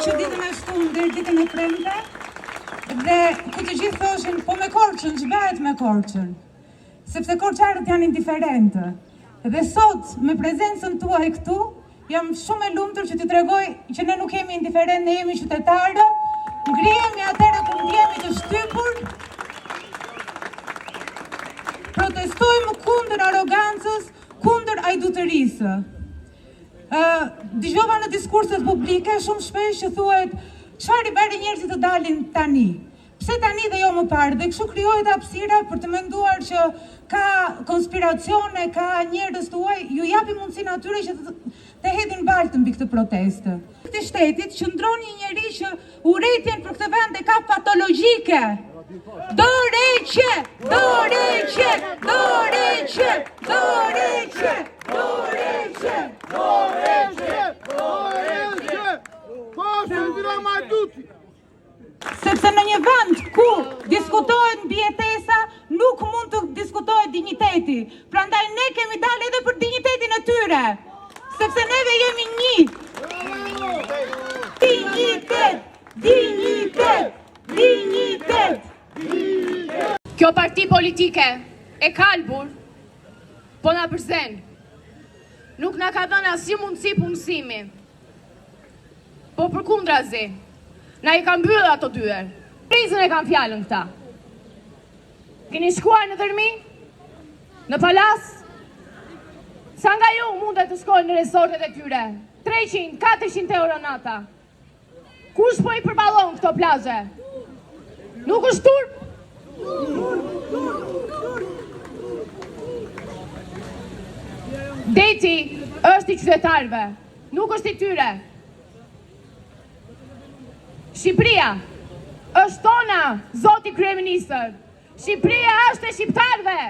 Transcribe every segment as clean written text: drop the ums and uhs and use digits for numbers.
që ditën e shtunë dhe ditën e premte, dhe ku të gjithë thoshin, po me Korçën, ç'bëhet me Korçën? Sepse korçarët janë indiferentë. Dhe sot, me prezencën tuaj këtu, jam shumë e lumtur që t'i tregoj që ne nuk jemi indiferent, ne jemi qytetarë, ngrihemi atëherë kur ndjehemi të shtypur, protestojmë kundër arogancës, kundër ajdutërisë. Dëgjova në diskurset publike shumë shpesh që thuhet çfarë i bëri njerëzit të dalin tani. Pse tani dhe jo më parë? Dhe kështu krijohet hapësira për të menduar që ka konspiracione, ka njerëz tuaj, ju japi mundësinë atyre që të hedhin baltën mbi këtë protestë. Këtë shtetit qëndron një njerëz që urrëtitjen për këtë vend e ka patologjike. Dorëqe, dorëqe, dorëqe, dorëqe, dorëqe, dorëqe, dorëqe. Sepse në një vend ku diskutohet mbijetesa, nuk mund të diskutohet dinjiteti. Prandaj ne kemi dalë edhe për dinjitetin e tyre. Sepse neve jemi një. Dinjitet, dinjitet, dinjitet. Kjo parti politike e kalbur, po na përzen. Nuk na ka dhënë asnjë mundësi punësimi. Po përkundrazi, na i kanë mbyllur ato dyer. Krizën e kanë fjalën këta. Keni shkuar në dërmi? Në palas? Sa nga ju mundet të shkojnë në resortet e tyre? 300, 400 euro nata. Kush po i përballon këto plazhe? Nuk është turp? Deti është i qytetarëve, nuk është i tyre. Shqipëria është tona, zoti kryeministër. Shqipëria është e shqiptarëve.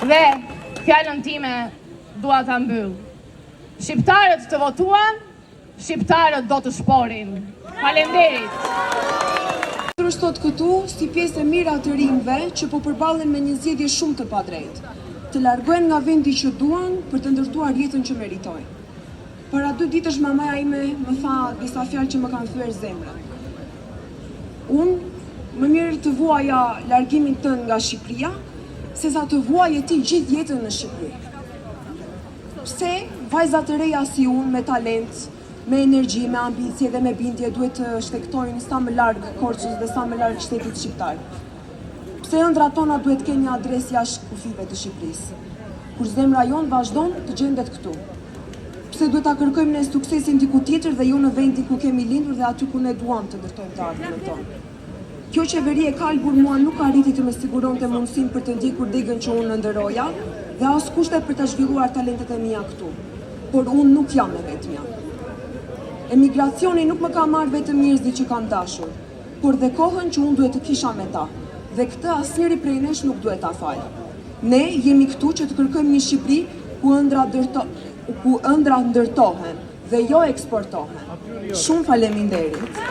Dhe fjalën time dua ta mbyll. Shqiptarët të votuan, shqiptarët do të shporin. Faleminderit. Sot këtu si pjesë e mira të rinjve që po përballen me një zgjedhje shumë të padrejtë, të largohen nga vendi që duan për të ndërtuar jetën që meritojnë. Para 2 ditësh mamaja ime më tha disa fjalë që më kanë thyer zemrën. Unë më mirë të vuaja largimin tënd nga Shqipëria, sesa të vuaje ti gjithë jetën në Shqipëri. Pse vajza të reja si unë me talent, me energji, me ambicie dhe me bindje duhet të shtektojnë sa më largë Korçës dhe sa më largë shtetit shqiptar? Pse ëndrat tona duhet kenë një adresë jashtë kufive të Shqipërisë? Kur zemra jonë vazhdon të gjendet këtu. Pse duhet ta kërkojmë ne suksesin diku tjetër dhe jo në vendin ku kemi lindur dhe aty ku ne duam të ndërtojmë të ardhmen tonë? Kjo qeveri e kalbur mua nuk arriti të më siguronte mundësinë për të ndjekur degën që unë ndëroja dhe as kushtet për të zhvilluar talentet e mia këtu. Por unë nuk jam e vetmja. Emigracioni nuk më ka marrë vetëm njerëzit që kam dashur, por dhe kohën që unë duhet të kisha me ta, dhe këtë asnjëri prej nesh nuk duhet ta falë. Ne jemi këtu që të kërkojmë një Shqipëri ku ëndra ndërtohen dhe jo eksportohen. Shumë faleminderit.